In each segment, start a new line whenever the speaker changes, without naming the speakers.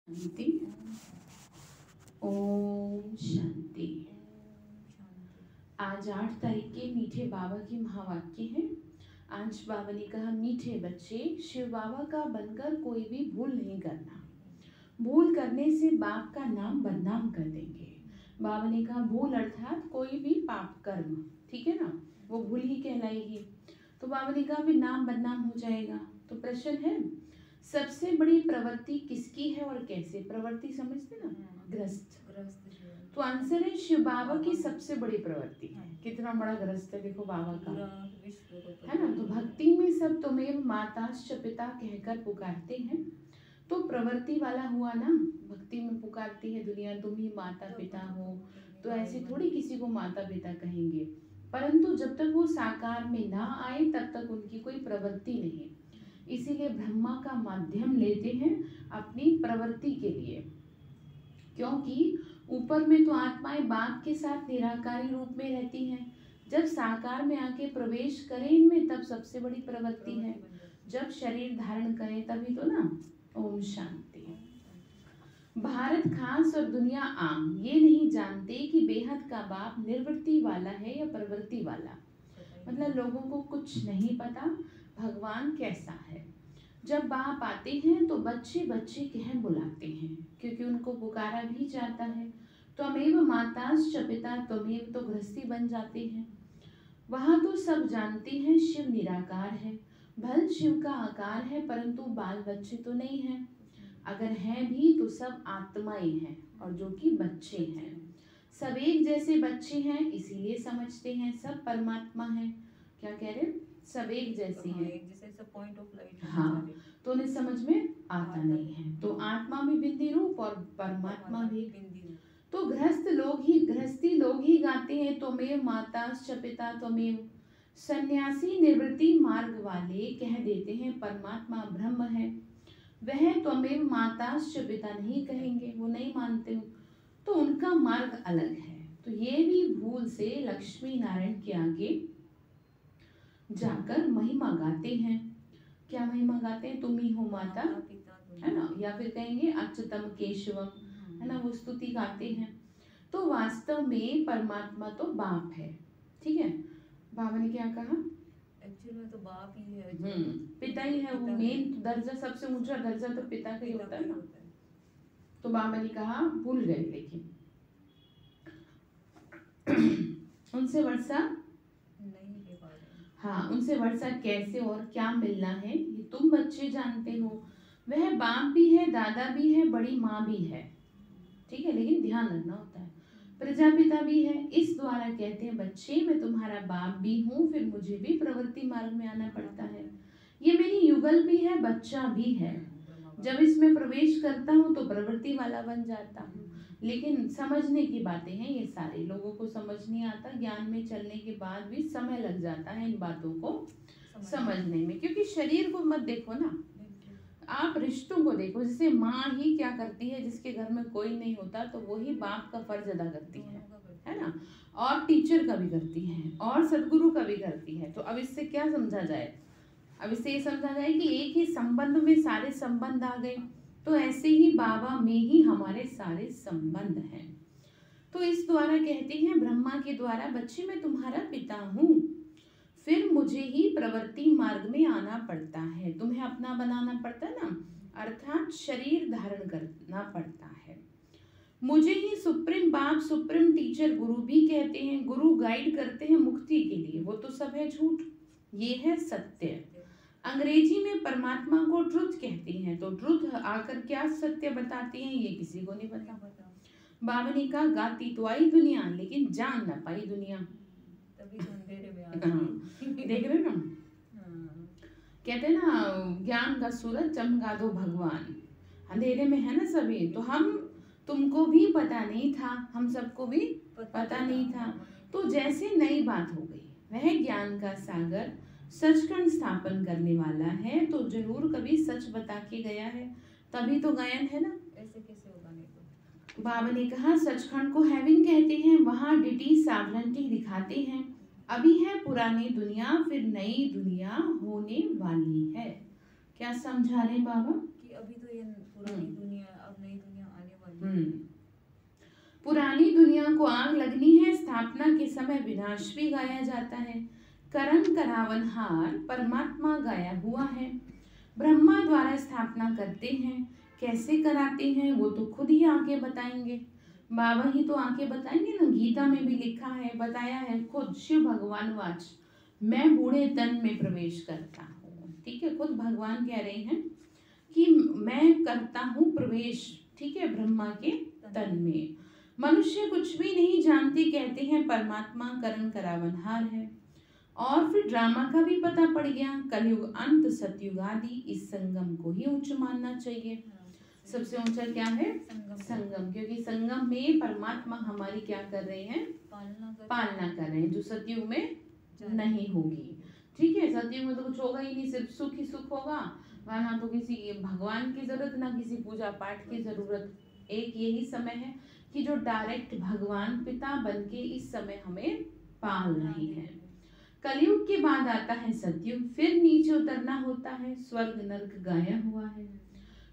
शांति। ओम शांति। आज 8 तारीख के मीठे बाबा के महावाक्य हैं। आज बाबा ने कहा, मीठे बच्चे, शिव बाबा का बनकर कोई भी भूल नहीं करना। भूल करने से बाप का नाम बदनाम कर देंगे। बाबा ने कहा भूल अर्थात कोई भी पाप कर्म, ठीक है ना, वो भूल ही कहलाएगी। तो बाबा ने कहा फिर नाम बदनाम हो जाएगा। तो प्रश्न है, सबसे बड़ी प्रवृत्ति किसकी है और कैसे? प्रवृत्ति समझते ना, ग्रस्त। तो आंसर है शिव बाबा की सबसे बड़ी प्रवृत्ति है। कितना बड़ा ग्रस्त है देखो बाबा का, है ना। तो भक्ति में सब तुम्हें माताश्च पिता कहकर पुकारते हैं, तो प्रवृत्ति वाला हुआ ना। भक्ति में पुकारती है दुनिया, तुम ही माता पिता हो, तो ऐसे थोड़ी किसी को माता पिता कहेंगे। परंतु जब तक वो साकार में ना आए तब तक उनकी कोई प्रवृत्ति नहीं। इसीलिए ब्रह्मा का माध्यम लेते हैं अपनी प्रवृत्ति के लिए, क्योंकि ऊपर में तो आत्माएं बाप के साथ निराकारी रूप में रहती हैं। जब साकार में आके प्रवेश करें इनमें तब सबसे बड़ी प्रवृत्ति है। जब शरीर धारण करें तभी तो ना। ओम शांति। भारत खास और दुनिया आम ये नहीं जानते कि बेहद का बाप निर्वृत्ति वाला है या प्रवृत्ति वाला। मतलब लोगों को कुछ नहीं पता भगवान कैसा है। जब बाप आते हैं तो बच्चे बच्चे कह बुलाते हैं, क्योंकि उनको पुकारा भी जाता है। त्वमेव माताश्च पिता त्वमेव, तो गृहस्थी बन जाते हैं। वहाँ तो सब जानते हैं शिव निराकार है, भल शिव का आकार है, परंतु बाल बच्चे तो नहीं हैं। अगर हैं भी तो सब आत्माएं हैं और जो कि बच्चे हैं। सब एक जैसे बच्चे हैं, इसीलिए समझते हैं सब परमात्मा है। क्या कह रहे हैं? सब एक जैसे हैं, पॉइंट ऑफ लाइट। हाँ, तो उन्हें समझ में आता नहीं है। तो आत्मा भी बिंदी रूप और परमात्मा भी बिंदी रूप। तो गृहस्थी लोग ही गाते हैं त्वमेव माताश्च पिता त्वमेव। सन्यासी निवृत्ति मार्ग वाले कह देते हैं परमात्मा ब्रह्म है। वह त्वमेव माताश्च पिता नहीं कहेंगे, वो नहीं मानते हो, तो उनका मार्ग अलग है। तो ये भी भूल से लक्ष्मी नारायण के आगे जाकर महिमा गाते हैं। क्या महिमा गाते हैं? तुम ही हो माता, है ना, या फिर कहेंगे अच्युतम केशवम, है ना, वो स्तुति गाते हैं। तो वास्तव में परमात्मा तो बाप है, ठीक है। बाबा ने क्या कहा?
एक्चुअली में तो बाप ही है,
पिता ही है। वो मेन दर्जा, सबसे ऊंचा दर्जा तो पिता का ही होता है ना। तो बाबा ने कहा भूल गए, लेकिन उनसे वर्षा
नहीं ले पा रहे।
हाँ, उनसे वर्षा कैसे और क्या मिलना है ये तुम बच्चे जानते हो। वह बाप भी है, दादा भी है, बड़ी माँ भी है, ठीक है, लेकिन ध्यान रखना होता है। प्रजापिता भी है। इस द्वारा कहते हैं बच्चे मैं तुम्हारा बाप भी हूँ, फिर मुझे भी प्रवृत्ति मार्ग में आना पड़ता है। ये मेरी युगल भी है, बच्चा भी है। जब इसमें प्रवेश करता हूँ तो प्रवृत्ति वाला बन जाता हूँ। लेकिन समझने की बातें हैं, ये सारे लोगों को समझ नहीं आता। ज्ञान में चलने के बाद भी समय लग जाता है इन बातों को समझने में, क्योंकि शरीर को मत देखो ना, आप रिश्तों को देखो। जैसे माँ ही क्या करती है, जिसके घर में कोई नहीं होता तो वही बाप का फर्ज अदा करती है ना, और टीचर का भी करती है और सदगुरु का भी करती है। तो अब इससे क्या समझा जाए? अब इससे ये समझा जाए कि एक ही संबंध में सारे संबंध आ गए। तो ऐसे ही बाबा में ही हमारे सारे संबंध हैं। तो इस द्वारा कहते हैं ब्रह्मा के द्वारा बच्चे मैं तुम्हारा पिता हूँ, फिर मुझे ही प्रवृत्ति मार्ग में आना पड़ता है। तुम्हें अपना बनाना पड़ता है ना, अर्थात शरीर धारण करना पड़ता है। मुझे ही सुप्रीम बाप, सुप्रीम टीचर, गुरु भी कहते हैं। गुरु गाइड करते हैं मुक्ति के लिए, वो तो सब है झूठ, ये है सत्य। अंग्रेजी में परमात्मा को ट्रुथ कहती हैं। तो ट्रुथ आकर क्या सत्य बताती हैं ये किसी को नहीं पता। बाबा ने कहा गाती तो आई दुनिया, लेकिन जान ना पाई दुनिया।
तभी अंधेरे में आ गई।
देख रहे ना, कहते हैं ना ज्ञान का सूरज चमका दो भगवान। अंधेरे में है ना सभी। तो हम तुमको भी पता नहीं था, हम सबको भी पता नहीं था। तो जैसे नई बात हो गई, वह ज्ञान का सागर सचखंड स्थापन करने वाला है। तो जरूर कभी सच बता के गया है, तभी तो गायन है ना।
ऐसे कैसे होगा? नहीं तो
बाबा ने कहा सचखंड को हेवन कहते हैं। वहाँ डिटी सावरंटी दिखाते हैं। अभी है पुरानी दुनिया, फिर नई दुनिया होने वाली है। क्या समझा रहे बाबा?
कि अभी तो ये पुरानी दुनिया, अब नई
पुरानी दुनिया को आग लगनी है, स्थापना के समय विनाश भी गाया जाता है। करण करावनहार परमात्मा गाया हुआ है। ब्रह्मा द्वारा स्थापना करते हैं, कैसे कराते हैं वो तो खुद ही आके बताएंगे। बाबा ही तो आके बताएंगे ना। गीता में भी लिखा है, बताया है खुद शिव भगवान वाच, मैं बूढ़े तन में प्रवेश करता हूँ। ठीक है, खुद भगवान कह रहे हैं कि मैं करता हूँ प्रवेश, ठीक है, ब्रह्मा के तन में। मनुष्य कुछ भी नहीं जानते, कहते हैं परमात्मा करण करावनहार है। और फिर ड्रामा का भी पता पड़ गया, कलयुग अंत सतयुग आदि, इस संगम को ही ऊंच मानना चाहिए। सबसे ऊंचा क्या है? संगम, क्योंकि संगम में परमात्मा हमारी क्या कर रहे हैं? पालना कर रहे हैं, जो सतयुग में नहीं होगी। ठीक है, सतयुग में तो कुछ होगा ही नहीं, सिर्फ सुख ही सुख होगा, ना तो किसी भगवान की जरूरत, ना किसी पूजा पाठ की जरूरत। एक यही समय है कि जो डायरेक्ट भगवान पिता बन के इस समय हमें पाल रही है। कलयुग के बाद आता है सतयुग, फिर नीचे उतरना होता है, स्वर्ग नरक गाया हुआ है।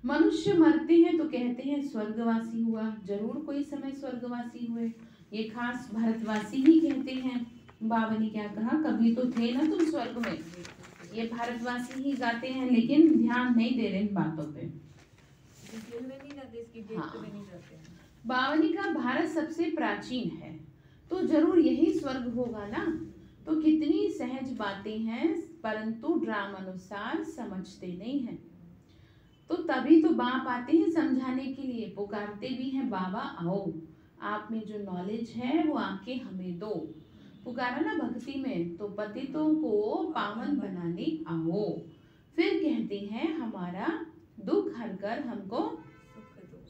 मनुष्य मरते हैं तो कहते हैं स्वर्गवासी हुआ, जरूर कोई समय स्वर्गवासी हुए, ये खास भारतवासी ही कहते हैं। बाबा ने क्या कहा, कभी तो थे ना तुम स्वर्ग में, ये भारतवासी ही गाते हैं, लेकिन ध्यान नहीं दे रहे इन बातों पे। हाँ। बाबा ने कहा भारत सबसे प्राचीन है तो जरूर यही स्वर्ग होगा ना। तो कितनी सहज बातें हैं, परंतु ड्रामानुसार समझते नहीं हैं। तो तभी तो बाप आते हैं समझाने के लिए, पुकारते भी हैं बाबा आओ, आप में जो नॉलेज है वो आके हमें दो। पुकारा ना भक्ति में, तो पतितों को पावन बनाने आओ। फिर कहते हैं हमारा दुख हरकर हमको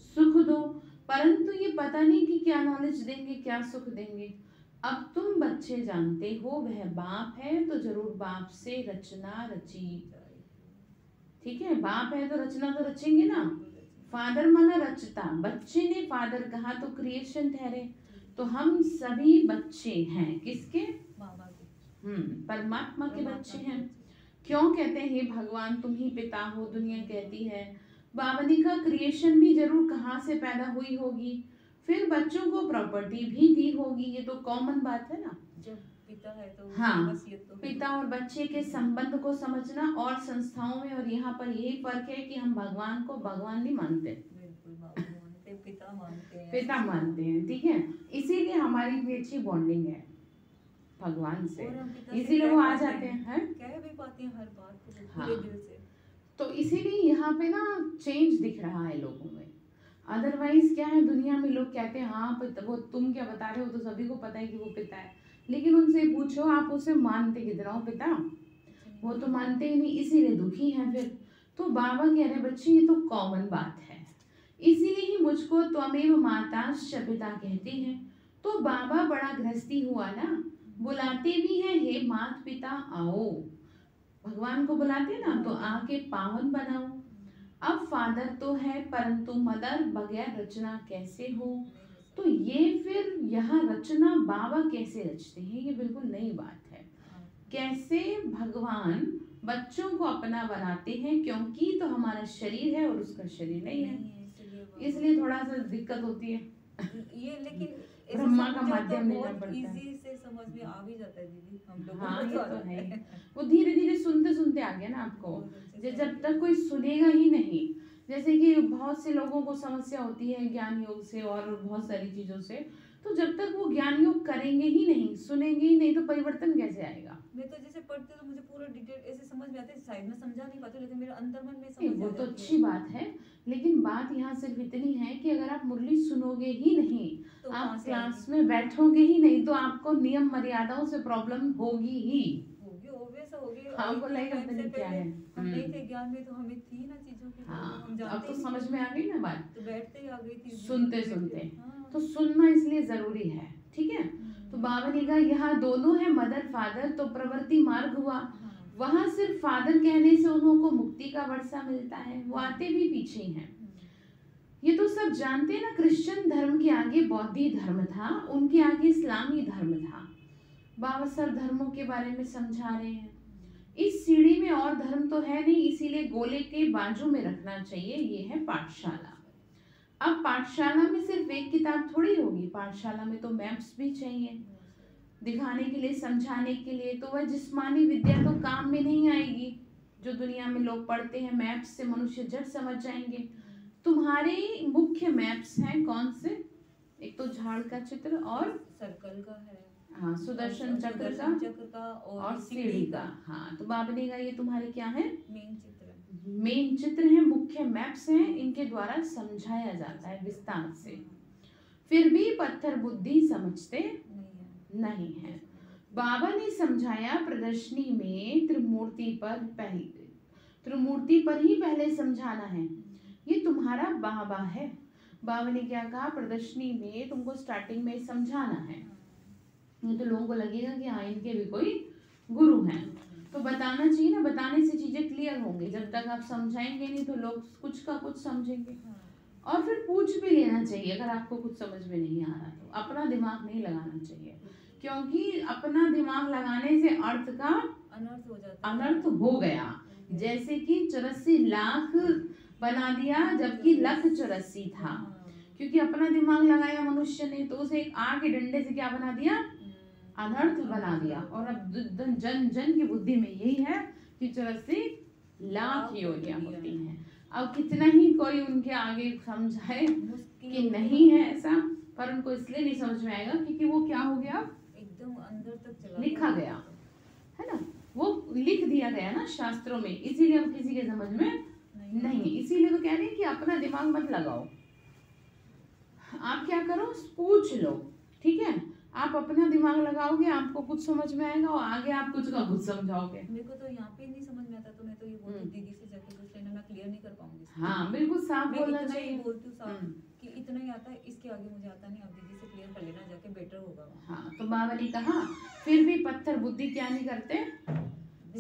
सुख दो, परंतु ये पता नहीं कि क्या नॉलेज देंगे, क्या सुख देंगे। अब तुम बच्चे जानते हो वह बाप है, तो जरूर बाप से रचना रची। ठीक है, बाप है तो रचना तो रचेंगे ना। फादर माना रचता, बच्चे ने फादर कहा तो क्रिएशन ठहरे। तो हम सभी बच्चे हैं, किसके?
बाबा के।
परमात्मा के बच्चे हैं। क्यों कहते हैं हे भगवान तुम ही पिता हो, दुनिया कहती है। बाबा ने कहा क्रिएशन भी जरूर कहाँ से पैदा हुई होगी, फिर बच्चों को प्रॉपर्टी भी दी होगी, ये तो कॉमन बात है ना।
जब पिता है तो
हाँ,
तो
पिता और बच्चे के संबंध को समझना। और संस्थाओं में और यहाँ पर यही फर्क है कि हम भगवान को भगवान नहीं मानते,
पिता मानते हैं,
पिता मानते हैं। ठीक है, इसीलिए हमारी भी अच्छी बॉन्डिंग है भगवान से, इसीलिए वो आ जाते हैं,
कह भी पाते हैं हर बात को
हाँ।
पूरे दिल से।
तो इसीलिए यहाँ पे ना चेंज दिख रहा है लोगों में। अदरवाइज क्या है, दुनिया में लोग कहते हैं हाँ वो तुम क्या बता रहे हो, तो सभी को पता है कि वो पिता है, लेकिन उनसे पूछो आप उसे मानते कितना हो पिता, वो तो मानते ही नहीं, इसीलिए दुखी हैं फिर। तो बाबा कह रहे बच्चे ये तो कॉमन बात है, इसीलिए ही मुझको त्वमेव माताश्च पिता कहते हैं। तो बाबा बड़ा गृहस्थी हुआ ना, बुलाते भी हैं हे मात पिता आओ, भगवान को बुलाते ना तो आके पावन बनाओ। अब फादर तो है परंतु मदर बगैर रचना कैसे हो। तो ये फिर यहाँ रचना बाबा कैसे रचते हैं, ये बिल्कुल नई बात है। कैसे भगवान बच्चों को अपना बनाते हैं, क्योंकि तो हमारा शरीर है और उसका शरीर नहीं है, इसलिए थोड़ा सा दिक्कत होती है।
ये लेकिन
ब्रह्मा का माध्यम लेना पड़ता है,
इजी से समझ में आ भी जाता है दीदी हम लोगों को।
हाँ ये तो है, वो धीरे धीरे सुनते सुनते आ गया ना आपको। जब तक कोई सुनेगा ही नहीं, जैसे कि बहुत से लोगों को समस्या होती है ज्ञान योग से और बहुत सारी चीजों से, तो जब तक वो ज्ञान योग करेंगे ही नहीं, सुनेंगे ही नहीं, तो परिवर्तन कैसे आएगा।
मैं तो जैसे पढ़ती हूँ तो मुझे पूरा डिटेल ऐसे समझ में आता है, साइड में समझा नहीं पाती, लेकिन मेरे अंदर मन में समझ
वो तो अच्छी बात है, लेकिन बात यहाँ सिर्फ इतनी है कि अगर आप मुरली सुनोगे ही नहीं,
तो
आप क्लास में बैठोगे ही नहीं, तो आपको नियम मर्यादाओं से प्रॉब्लम होगी ही। हमको लगेगा पता नहीं क्या है,
हम नहीं थे ज्ञान में, तो हमें थी ना चीजों की,
हाँ अब तो समझ में आ गई ना बात,
तो बैठते ही आ गई थी
सुनते सुनते। तो सुनना इसलिए जरूरी है, ठीक है। तो बाबा ने कहा यहाँ दोनों है मदर फादर, तो प्रवृत्ति मार्ग हुआ, वहां सिर्फ फादर कहने से उनको मुक्ति का वर्षा मिलता है, वो आते भी पीछे ही हैं। ये तो सब जानते हैं ना, क्रिश्चियन धर्म के आगे बौद्धी धर्म था, उनके आगे इस्लामी धर्म था। बाबा सब धर्मों के बारे में समझा रहे हैं। इस सीढ़ी में और धर्म तो है नहीं, इसीलिए गोले के बाजू में रखना चाहिए, ये है पाठशाला। अब पाठशाला में सिर्फ एक किताब थोड़ी होगी, पाठशाला में तो मैप्स भी चाहिए दिखाने के लिए, समझाने के लिए। तो वह जिस्मानी विद्या तो काम में नहीं आएगी जो दुनिया में लोग पढ़ते हैं। मैप्स से मनुष्य झट समझ जाएंगे। तुम्हारे मुख्य मैप्स हैं कौन से? एक तो झाड़ का चित्र और
सर्कल का है,
हाँ सुदर्शन चक्र
का
और सीढ़ी का। हाँ तो बाबा ने कहा ये तुम्हारे क्या है?
मेन
चित्र है, मुख्य मैप्स हैं, इनके द्वारा समझाया जाता है विस्तार से। फिर भी पत्थर बुद्धि समझते नहीं है। बाबा ने समझाया प्रदर्शनी में त्रिमूर्ति पर ही पहले समझाना है। ये तुम्हारा बाबा है। बाबा ने क्या कहा? प्रदर्शनी में तुमको स्टार्टिंग में समझाना है। तो लोगों को लगेगा कि हाँ इनके भी कोई गुरु हैं, तो बताना चाहिए ना। बताने से चीजें क्लियर होंगी। जब तक आप समझाएंगे नहीं तो लोग कुछ का कुछ समझेंगे। और फिर पूछ भी लेना चाहिए अगर आपको कुछ समझ में नहीं आ रहा तो। अपना दिमाग नहीं लगाना चाहिए, क्योंकि अपना दिमाग लगाने से अर्थ का
अनर्थ हो जाता है।
अनर्थ हो गया। जैसे कि 84 लाख बना दिया जबकि लख 84 था, क्योंकि अपना दिमाग लगाया मनुष्य ने, तो उसे एक आग के डंडे से क्या बना दिया? अनर्थ बना दिया। और अब जन जन की बुद्धि में यही है कि 84 लाख योनियां होती हैं। अब कितना ही कोई उनके आगे समझाए कि नहीं है ऐसा, पर उनको इसलिए नहीं समझ में आएगा क्योंकि वो क्या हो गया?
एकदम अंदर तक चला
लिखा गया है ना, वो लिख दिया गया ना शास्त्रों में, इसीलिए अब किसी के समझ में नहीं। इसीलिए तो कह रहे हैं कि अपना दिमाग मत लगाओ। आप क्या करो? पूछ लो, ठीक है? आप अपना दिमाग लगाओगे, आपको कुछ समझ में आएगा और आगे आप कुछ का कुछ समझाओगे।
मेरे को तो यहाँ पे नहीं समझ में आता, तो मैं तो ये बोलती दीदी से जाके कुछ लेना, मैं क्लियर नहीं कर पाऊंगी।
हाँ बिल्कुल साफ बोलना
मैं
चाहिए।
बोलती हूँ साफ कि इतना ही आता है, इसके आगे मुझे आता नहीं, आप दीदी से क्लियर कर लेना जाके, बेटर होगा।
हाँ तो बाबा ने कहा फिर भी पत्थर बुद्धि क्या नहीं करते?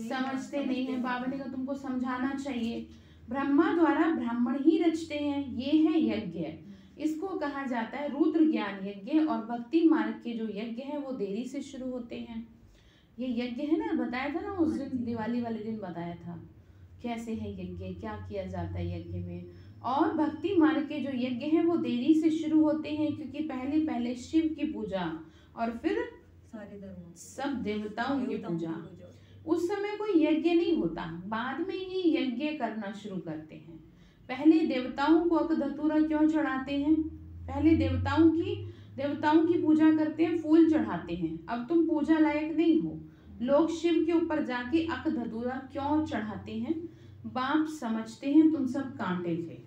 समझते नहीं है। बाबा ने कहा तुमको समझाना चाहिए। ब्रह्मा द्वारा ब्राह्मण ही रचते हैं, ये है यज्ञ। इसको कहा जाता है रुद्र ज्ञान यज्ञ। और भक्ति मार्ग के जो यज्ञ है वो देरी से शुरू होते हैं। ये यज्ञ है ना, बताया था ना उस दिन, दिवाली वाले दिन बताया था कैसे है यज्ञ, क्या किया जाता है यज्ञ में। और भक्ति मार्ग के जो यज्ञ हैं वो देरी से शुरू होते हैं, क्योंकि पहले पहले शिव की पूजा और फिर
सारे धर्मों
सब देवताओं की पूजा। उस समय कोई यज्ञ नहीं होता, बाद में ही यज्ञ करना शुरू करते हैं। पहले देवताओं को अकधतूरा क्यों चढ़ाते हैं? पहले देवताओं की पूजा करते हैं, फूल चढ़ाते हैं। अब तुम पूजा लायक नहीं हो, लोग शिव के ऊपर जाके अकधतूरा क्यों चढ़ाते हैं? बाप समझते हैं तुम सब कांटे थे।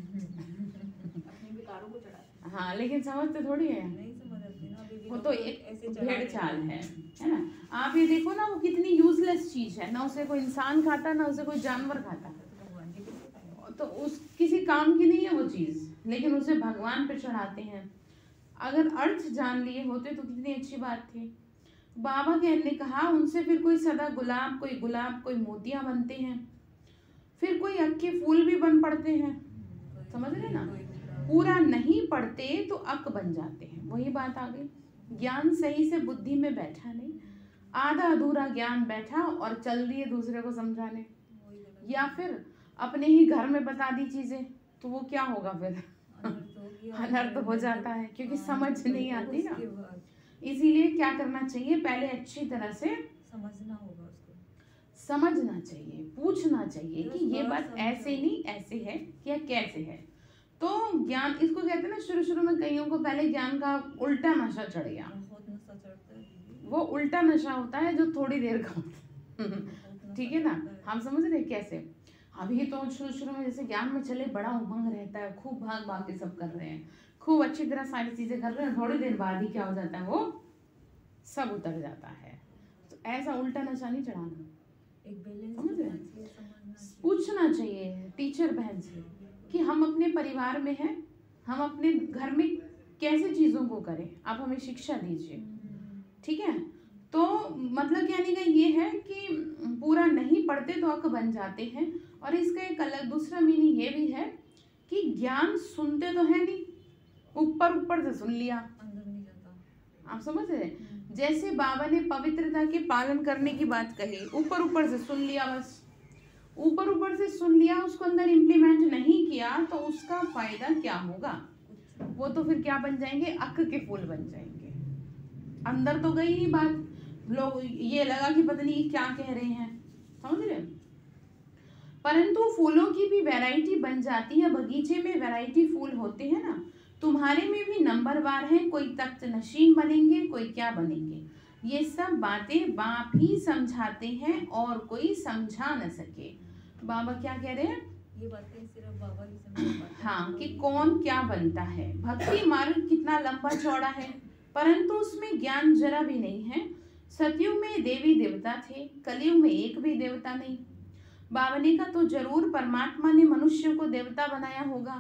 अपने विकारों को चढ़ाते।
हाँ लेकिन समझते थोड़ी है,
नहीं समझ आती ना,
वो तो एक भेड़ चाल है ना। आप ये देखो ना, वो कितनी यूजलेस चीज है ना, उसे कोई इंसान खाता ना उसे कोई जानवर खाता, तो उस किसी काम की नहीं है वो चीज, लेकिन उसे भगवान पे चढ़ाते हैं। अगर अर्थ जान लिए होते तो कितनी अच्छी बात थी। बाबा ने कहा उनसे फिर कोई सदा गुलाब, कोई मोतियां बनते हैं, फिर कोई अक्के फूल भी बन पड़ते हैं। समझ रहे ना? पूरा नहीं पढ़ते तो अक बन जाते हैं। वही बात आ गई, ज्ञान सही से बुद्धि में बैठा नहीं, आधा अधूरा ज्ञान बैठा और चल दिए दूसरे को समझाने, या फिर अपने ही घर में बता दी चीजें, तो वो क्या होगा फिर? अनर्थ हो जाता है, क्योंकि समझ नहीं आती ना। इसीलिए क्या करना चाहिए? पहले अच्छी तरह से
समझना होगा उसको,
समझना चाहिए, पूछना चाहिए कि ये बात ऐसे नहीं ऐसे है या कैसे है। तो ज्ञान इसको कहते हैं ना, शुरू शुरू में कईयों को पहले ज्ञान का उल्टा नशा चढ़ गया।
बहुत नशा चढ़ता है।
वो उल्टा नशा होता है जो थोड़ी देर का होता है। ठीक है ना? हम समझ रहे कैसे? अभी तो शुरू शुरू में जैसे ज्ञान में चले बड़ा उमंग रहता है, खूब भाग भाग के सब कर रहे हैं, खूब अच्छी तरह सारी चीजें कर रहे हैं, थोड़ी देर बाद ही क्या हो जाता है, वो सब उतर जाता है। तो ऐसा उल्टा नशा नहीं चढ़ाना, समझ रहे हैं? पूछना चाहिए टीचर बहन से कि हम अपने परिवार में हैं, हम अपने घर में कैसे चीजों को करें, आप हमें शिक्षा दीजिए। ठीक है? तो मतलब कहने का ये है कि पूरा नहीं पढ़ते तो अक बन जाते हैं। और इसका एक अलग दूसरा मीनिंग ये भी है कि ज्ञान सुनते तो है नहीं, ऊपर ऊपर से सुन लिया,
अंदर नहीं जाता।
आप समझ रहे? जैसे बाबा ने पवित्रता के पालन करने की बात कही, ऊपर ऊपर से सुन लिया बस, ऊपर ऊपर से सुन लिया, उसको अंदर इम्प्लीमेंट नहीं किया तो उसका फायदा क्या होगा? वो तो फिर क्या बन जाएंगे? अक के फूल बन जाएंगे। अंदर तो गई नहीं बात, लोग ये लगा कि पता नहीं क्या कह रहे हैं, समझ रहे? परंतु फूलों की भी वैरायटी बन जाती है। बगीचे में वैरायटी फूल होते हैं ना, तुम्हारे में भी नंबरवार है। कोई तख्त नशीन बनेंगे, कोई क्या बनेंगे। ये सब बातें बाप ही समझाते हैं और कोई समझा न सके। बाबा क्या कह रहे हैं?
ये बातें सिर्फ बाबा ही समझ पाते हैं।
हाँ, कि कौन क्या बनता है। भक्ति मार्ग कितना लंबा चौड़ा है, परंतु उसमें ज्ञान जरा भी नहीं है। सतयुग में देवी देवता थे, कलयुग में एक भी देवता नहीं। बाबा ने कहा तो जरूर परमात्मा ने मनुष्य को देवता बनाया होगा।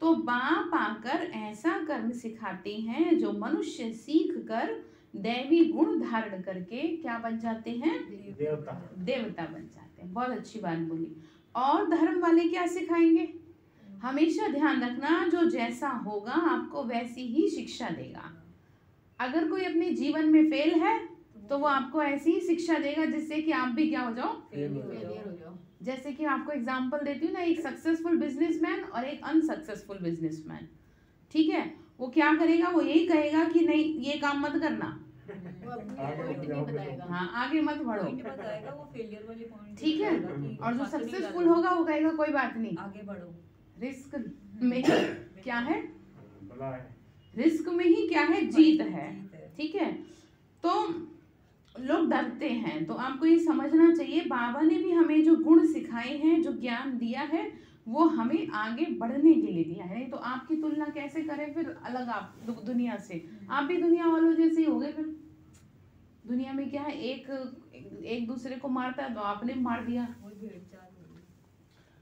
तो बाप आकर ऐसा कर्म सिखाते हैं जो मनुष्य सीख कर दैवी गुण धारण करके क्या बन जाते हैं? देवता बन जाते हैं। बहुत अच्छी बात बोली। और धर्म वाले क्या सिखाएंगे? हमेशा ध्यान रखना, जो जैसा होगा आपको वैसी ही शिक्षा देगा। अगर कोई अपने जीवन में फेल है तो वो आपको ऐसी ही शिक्षा देगा जिससे कि आप भी क्या हो जाओ?
फेलियर हो जाओ।
जैसे कि आपको एग्जांपल देती हूँ ना, एक सक्सेसफुल बिजनेसमैन और एक अनसक्सेसफुल बिजनेसमैन, ठीक है? वो क्या करेगा? वो यही कहेगा कि नहीं ये काम मत करना,
वो अपनी पॉइंट नहीं बताएगा।
हाँ आगे मत बढ़ो,
पॉइंट बताएगा, वो फेलियर वाले पॉइंट
ठीक है? और जो सक्सेसफुल होगा वो कहेगा कोई बात नहीं,
आगे बढ़ो।
रिस्क में क्या है? रिस्क में ही क्या है? जीत है, ठीक है? तो लोग डरते हैं, तो आपको ये समझना चाहिए बाबा ने भी हमें जो गुण सिखाए हैं, जो ज्ञान दिया है, वो हमें आगे बढ़ने के लिए दिया है। नहीं तो आपकी तुलना कैसे करें फिर अलग आप दुनिया से? आप भी दुनिया वालों जैसे ही हो गए। फिर दुनिया में क्या है, एक दूसरे को मारता है तो आपने मार दिया,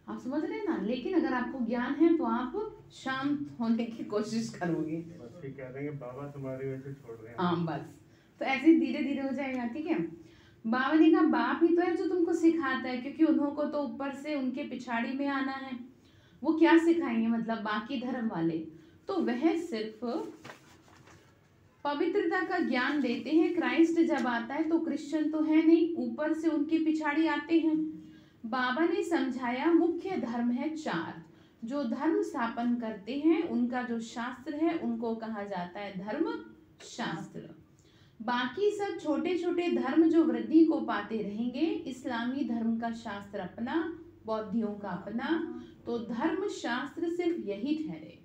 आप समझ रहे हैं ना? लेकिन अगर आपको ज्ञान है तो आप शांत होने की कोशिश करोगे।
कह देंगे बाबा तुम्हारी वजह से छोड़ रहे हैं।
हाँ बस, तो ऐसे धीरे धीरे हो जाएगा, ठीक है? बाबा ने कहा बाप ही तो है जो तुमको सिखाता है, क्योंकि उन्हों को तो ऊपर से उनके पिछाड़ी में आना है। वो क्या सिखाएंगे? मतलब बाकी धर्म वाले तो वह सिर्फ पवित्रता का ज्ञान देते हैं। क्राइस्ट जब आता है तो क्रिश्चियन तो है नहीं, ऊपर से उनके पिछाड़ी आते हैं। बाबा ने समझाया मुख्य धर्म है 4, जो धर्म स्थापन करते हैं उनका जो शास्त्र है उनको कहा जाता है धर्म शास्त्र। बाकी सब छोटे छोटे धर्म जो वृद्धि को पाते रहेंगे, इस्लामी धर्म का शास्त्र अपना, बौद्धियों का अपना, तो धर्म शास्त्र सिर्फ यही ठहरे।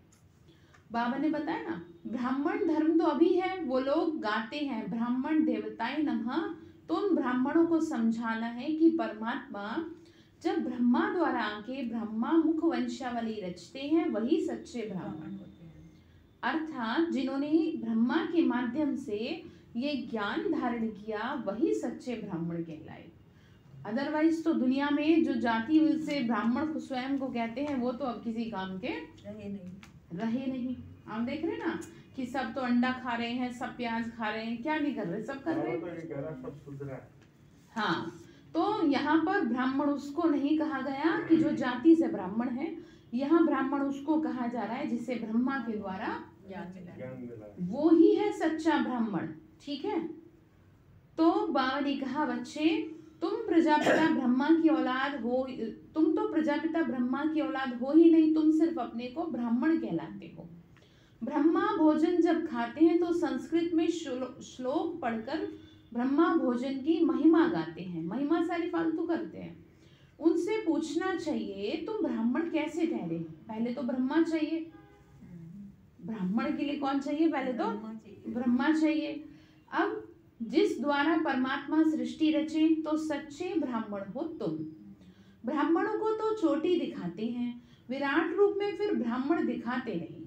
बाबा ने बताया ना, ब्राह्मण धर्म तो अभी है, वो लोग गाते हैं ब्राह्मण देवताय नमः। तो उन ब्राह्मणों को समझाना है कि परमात्मा जब ब्रह्मा द्वारा आके ब्रह्मा मुख वंशावली रचते हैं वही सच्चे ब्राह्मण होते हैं। अर्थात जिन्होंने ब्रह्मा के माध्यम से ये ज्ञान धारण किया वही सच्चे ब्राह्मण कहलाए। अदरवाइज तो दुनिया में जो जाति से ब्राह्मण स्वयं को कहते हैं वो तो अब किसी काम के रहे नहीं। आप देख रहे हैं ना कि सब तो अंडा खा रहे हैं, सब प्याज खा रहे हैं, क्या नहीं कर रहे, सब कर रहे हैं। हाँ, तो यहाँ पर ब्राह्मण उसको नहीं कहा गया कि जो जाति से ब्राह्मण है, यहाँ ब्राह्मण उसको कहा जा रहा है जिसे ब्रह्मा के द्वारा ज्ञान मिला, वो ही है सच्चा ब्राह्मण, ठीक है? तो बाबा ने कहा बच्चे तुम प्रजापिता ब्रह्मा की औलाद हो, तुम तो प्रजापिता ब्रह्मा की औलाद हो ही नहीं, तुम सिर्फ अपने को ब्राह्मण कहलाते हो। ब्रह्मा भोजन जब खाते हैं तो संस्कृत में श्लोक पढ़कर ब्रह्मा भोजन की महिमा गाते हैं, महिमा सारी फालतू करते हैं। उनसे पूछना चाहिए तुम ब्राह्मण कैसे ठहरे? पहले तो ब्रह्मा चाहिए, ब्राह्मण के लिए कौन चाहिए? पहले तो ब्रह्मा चाहिए। अब जिस द्वारा परमात्मा सृष्टि रचे तो सच्चे ब्राह्मण हो तुम। ब्राह्मणों को तो चोटी दिखाते हैं, विराट रूप में फिर ब्राह्मण दिखाते नहीं,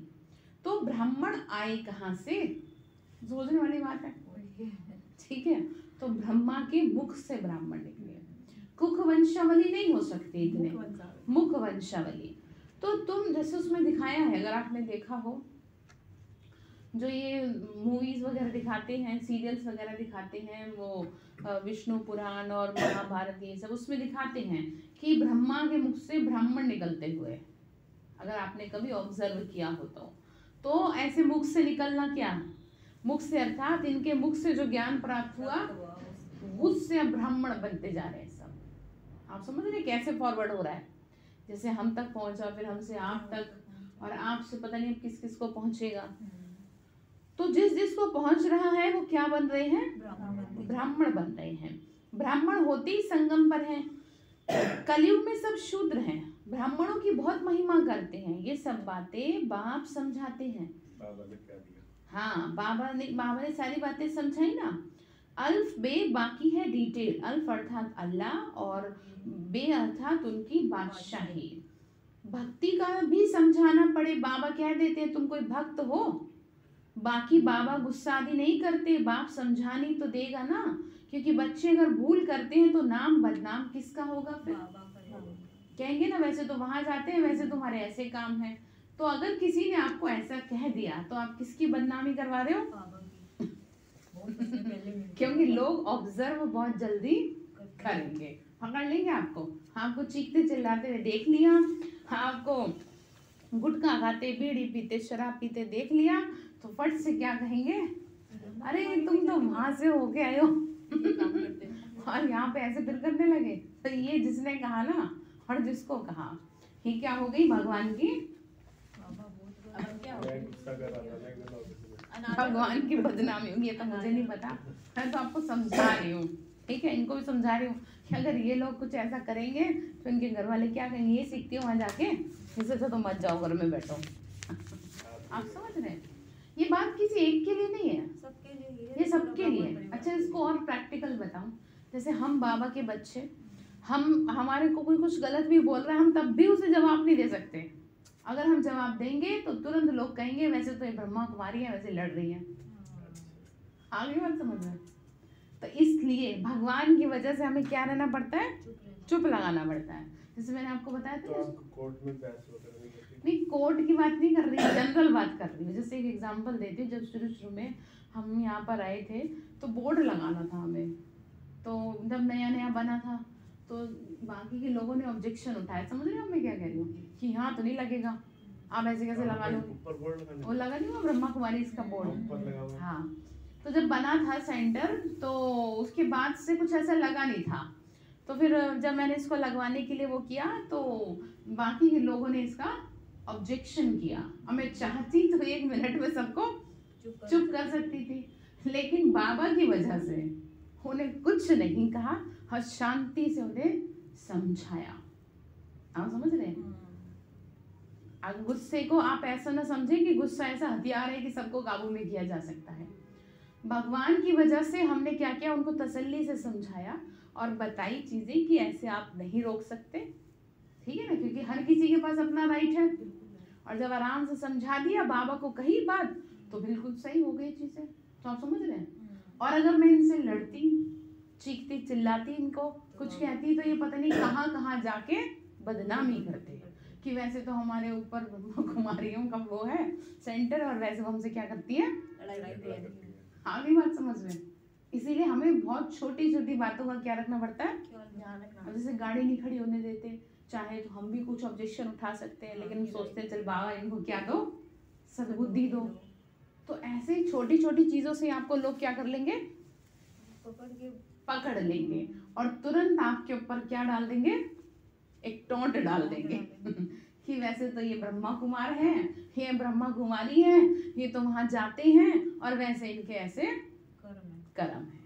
तो ब्राह्मण आए कहाँ से? सोचने वाली बात है, ठीक है? तो ब्रह्मा के मुख से ब्राह्मण निकले, कुख वंशावली नहीं हो सकती इतने, मुख वंशावली। तो तुम जैसे उसमें दिखाया है, अगर आपने देखा हो, जो ये मूवीज वगैरह दिखाते हैं, सीरियल्स वगैरह दिखाते हैं, वो विष्णु पुराण और महाभारत ये सब, उसमें दिखाते हैं कि ब्रह्मा के मुख से ब्राह्मण निकलते हुए, अगर आपने कभी ऑब्जर्व किया हो तो ऐसे मुख से निकलना, क्या मुख से, अर्थात इनके मुख से जो ज्ञान प्राप्त हुआ उससे ब्राह्मण बनते जा रहे हैं सब। आप समझ रहे हैं कैसे फॉरवर्ड हो रहा है, जैसे हम तक पहुंचा, फिर हमसे आप तक, और आपसे पता नहीं अब किस किस को पहुंचेगा। तो जिस जिस को पहुंच रहा है वो क्या बन रहे हैं, ब्राह्मण बन रहे हैं। ब्राह्मण होते ही संगम पर हैं। कलयुग में सब शूद्र हैं, ब्राह्मणों की बहुत महिमा करते हैं। ये सब बातें बाप समझाते हैं।
बाबा ने क्या दिया?
हाँ, बाबा ने सारी बातें समझाई ना। अल्फ बे बाकी है डिटेल। अल्फ अर्थात अल्लाह और बे अर्थात उनकी बादशाही। भक्ति का भी समझाना पड़े, बाबा कह देते हैं तुम कोई भक्त हो। बाकी बाबा गुस्सा आदि नहीं करते, बाप समझानी तो देगा ना, क्योंकि बच्चे अगर भूल करते हैं तो नाम बदनाम किसका होगा फिर? कहेंगे ना वैसे तो वहां जाते हैं, वैसे तुम्हारे ऐसे काम है। तो अगर किसी ने आपको ऐसा कह दिया तो आप किसकी बदनामी करवा रहे हो? क्योंकि लोग ऑब्जर्व बहुत जल्दी करेंगे, पकड़ लेंगे आपको। आपको चीखते चिल्लाते हुए देख लिया, आपको गुटखा खाते, बीड़ी पीते, शराब पीते देख लिया, तो फट से क्या कहेंगे, अरे तुम तो वहां से होके आए हो और यहाँ पे ऐसे फिर करने लगे। तो ये जिसने कहा ना और जिसको कहा, ये क्या हो गई भगवान की,
मैं गुस्सा कर रहा था ना एक दिन ऑफिस में।
भगवान की बदनामी होगी। ये तो मुझे नहीं पता, मैं तो आपको समझा रही हूँ, ठीक है। इनको भी समझा रही हूँ कि अगर ये लोग कुछ ऐसा करेंगे तो इनके घर वाले क्या कहेंगे, ये सीखती हो वहाँ जाके, इससे अच्छा तो मत जाओ, घर में बैठो। आप समझ रहे हैं, ये बात किसी एक के लिए नहीं है,
सबके लिए,
ये सबके लिए। अच्छा, इसको और प्रैक्टिकल बताऊं, जैसे हम बाबा के बच्चे, हम हमारे को कोई कुछ गलत भी बोल रहा है, हम तब भी उसे जवाब नहीं दे सकते। अगर हम जवाब देंगे तो तुरंत लोग कहेंगे वैसे तो ये ब्रह्मा कुमारी है, वैसे लड़ रही है। आगे बात समझ में? तो इसलिए भगवान की वजह से हमें क्या रहना पड़ता है, चुप लगाना पड़ता है। जैसे मैंने आपको बताया
तो
था,
आपको कोर्ट में बहस वगैरह नहीं करती?
नहीं कोर्ट की बात नहीं कर रही, जनरल बात कर रही हूँ। जैसे एक एग्जांपल देती हूँ, जब शुरू में हम यहाँ पर आए थे तो बोर्ड लगाना था हमें, तो जब नया नया बना था तो बाकी के लोगों ने ऑब्जेक्शन उठाया। समझ रहे हो मैं क्या कह रही हूँ, कि यहाँ तो नहीं लगेगा, आप ऐसे कैसे लगा लो।
ऊपर बोर्ड लगाने?
वो लगा नहीं हुआ ब्रह्मा कुमारी इसका बोर्ड,
ऊपर लगा हुआ है।
हाँ। तो जब बना था सेंटर तो उसके बाद से कुछ ऐसा लगा नहीं था। तो फिर जब मैंने इसको लगवाने के लिए वो किया तो बाकी के लोगों ने इसका ऑब्जेक्शन किया। और मैं चाहती तो 1 मिनट में सबको चुप कर सकती थी, लेकिन बाबा की वजह से उन्हें कुछ नहीं कहा और शांति से उन्हें समझाया। आप समझ रहे हैं? अब गुस्से को आप ऐसा ना समझें कि गुस्सा ऐसा हथियार है कि सबको काबू में किया जा सकता है। भगवान की वजह से हमने क्या किया, उनको तसल्ली से समझाया और बताई चीजें कि ऐसे आप नहीं रोक सकते, ठीक है ना, क्योंकि हर किसी के पास अपना राइट है। और जब आराम से समझा दिया, बाबा को कही बात, तो बिल्कुल सही हो गई चीजें। तो आप समझ रहे हैं? और अगर मैं इनसे लड़ती, चीखती चिल्लाती, इनको कुछ कहती, तो ये पता नहीं कहाँ कहाँ जाके बदनामी करते कि वैसे तो हमारे ऊपर ब्रह्मा कुमारियों का वो है सेंटर, और वैसे वो हमसे क्या करती है, आगे बात समझ में। इसीलिए हमें बहुत छोटी छोटी बातों का क्या रखना पड़ता है, ध्यान रखना। जैसे गाड़ी नहीं खड़ी होने देते, चाहे तो हम भी कुछ ऑब्जेक्शन उठा सकते हैं, लेकिन हम सोचते हैं चल बाबा इनको क्या दो, सद्बुद्धि दो। तो ऐसे छोटी छोटी चीजों से आपको लोग क्या कर लेंगे, पकड़ लेंगे और तुरंत आपके ऊपर क्या डाल देंगे, एक टोंट डाल देंगे कि वैसे तो ये ब्रह्मा कुमार है, ये ब्रह्मा कुमारी है, ये तो वहां जाते हैं और वैसे इनके ऐसे कर्म है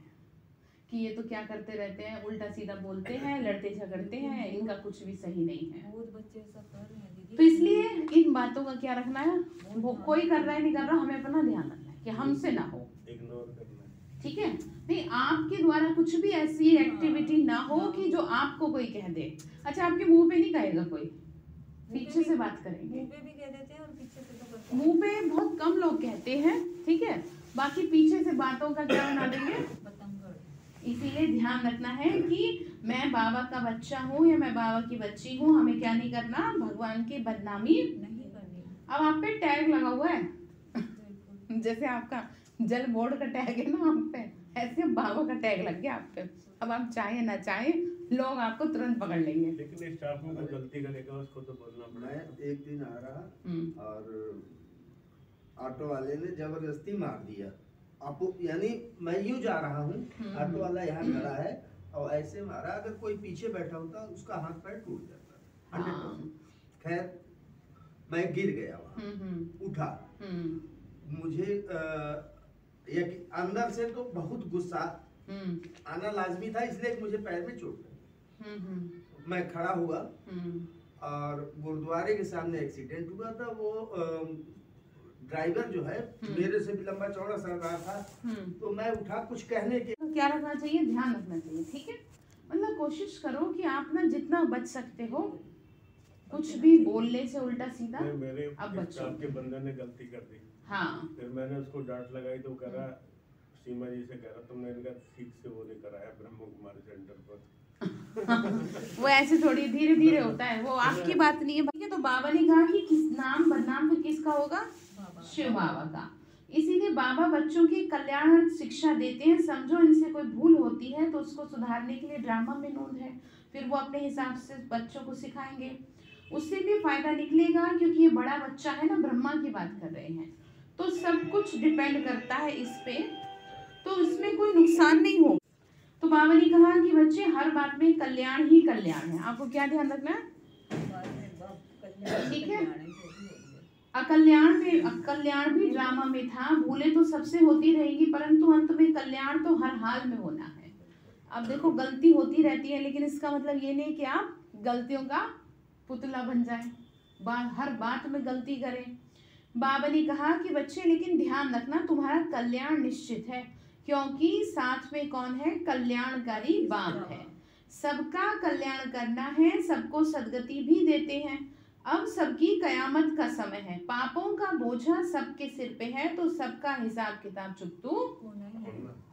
कि ये तो क्या करते रहते हैं, उल्टा सीधा बोलते हैं, लड़ते झगड़ते हैं, इनका कुछ भी सही नहीं है।
बहुत बच्चे ऐसा कर रहे हैं दीदी।
तो इसलिए इन बातों का क्या रखना है, वो कोई कर रहा है नहीं कर रहा, हमें अपना ध्यान रखना है कि हमसे ना हो,
इग्नोर करना है।
ठीक है। नहीं, आपके द्वारा कुछ भी ऐसी एक्टिविटी ना हो कि जो आपको कोई कह दे। अच्छा, आपके मुंह पे नहीं कहेगा कोई, पीछे से बात करेंगे।
मुंह पे भी कह देते हैं और पीछे से तो करते हैं।
मुंह पे बहुत कम लोग कहते हैं, ठीक है, बाकी पीछे से बातों का क्या बना देंगे,
बतंगड़।
इसीलिए ध्यान रखना है कि मैं बाबा का बच्चा हूँ या मैं बाबा की बच्ची हूँ, हमें क्या नहीं करना, भगवान की बदनामी
नहीं करनी।
अब आप पे टैग लगा हुआ है
बिल्कुल।
जैसे आपका जल बोर्ड का टैग है ना आप पे, ऐसे बाबा का टैग लग गया आप पे। अब आप चाहे ना चाहे लोग आपको तुरंत पकड़ लेंगे।
लेकिन स्टाफ में कोई गलती करेगा उसको तो बोलना पड़ेगा।
मैं एक दिन आ रहा और ऑटो वाले ने जबरदस्ती मार दिया। आपको यानी मैं यूं जा रहा हूँ, ऑटो वाला यहाँ खड़ा है और ऐसे मारा, अगर कोई पीछे बैठा होता उसका हाथ पैर टूट जाता 100%। खैर मैं गिर गया वहाँ, उठा। मुझे अंदर से तो बहुत गुस्सा आना लाजमी था, इसलिए मुझे पैर में चोट लगी। मैं खड़ा हुआ और गुरुद्वारे के सामने एक्सीडेंट हुआ था। वो ड्राइवर जो है मेरे से भी लंबा चौड़ा सरदार था, तो मैं उठा कुछ कहने के।
क्या रखना चाहिए, ध्यान रखना चाहिए, ठीक है। मतलब कोशिश करो कि आप ना जितना बच सकते हो, कुछ भी बोलने से उल्टा सीधा
मेरे
अब बच्चों
आपके बंदे ने गलती कर दी।
हाँ,
फिर मैंने उसको डांट लगाई तो कह रहा, सीमा जी से कह रहा तुमने इनका ठीक से वो नहीं कराया ब्रह्म कुमारी सेंटर पर।
वो ऐसे थोड़ी धीरे धीरे होता है, वो आपकी बात नहीं है भैया। तो बाबा ने कहा कि किस नाम बदनाम फिर किसका होगा, शिव बाबा का। इसीलिए बाबा बच्चों की कल्याण शिक्षा देते हैं। समझो इनसे कोई भूल होती है तो उसको सुधारने के लिए ड्रामा में नोंद है, फिर वो अपने हिसाब से बच्चों को सिखाएंगे, उससे भी फायदा निकलेगा। क्योंकि ये बड़ा बच्चा है ना, ब्रह्मा की बात कर रहे हैं, तो सब कुछ डिपेंड करता है इस पे, तो इसमें कोई नुकसान नहीं हो। तो बाबा ने कहा कि बच्चे हर बात में कल्याण ही कल्याण है, आपको क्या ध्यान रखना है, ठीक है। कल्याण भी ड्रामा में था, भूले तो सबसे होती रहेंगी, परंतु अंत में कल्याण तो हर हाल में होना है। अब देखो गलती होती रहती है, लेकिन इसका मतलब ये नहीं कि आप गलतियों का पुतला बन जाए, हर बात में गलती करें। बाबा ने कहा कि बच्चे लेकिन ध्यान रखना तुम्हारा कल्याण निश्चित है, क्योंकि साथ में कौन है, कल्याणकारी बाप है। सबका कल्याण करना है, सबको सदगति भी देते हैं। अब सबकी कयामत का समय है, पापों का बोझा सबके सिर पे है, तो सबका हिसाब किताब चुकतू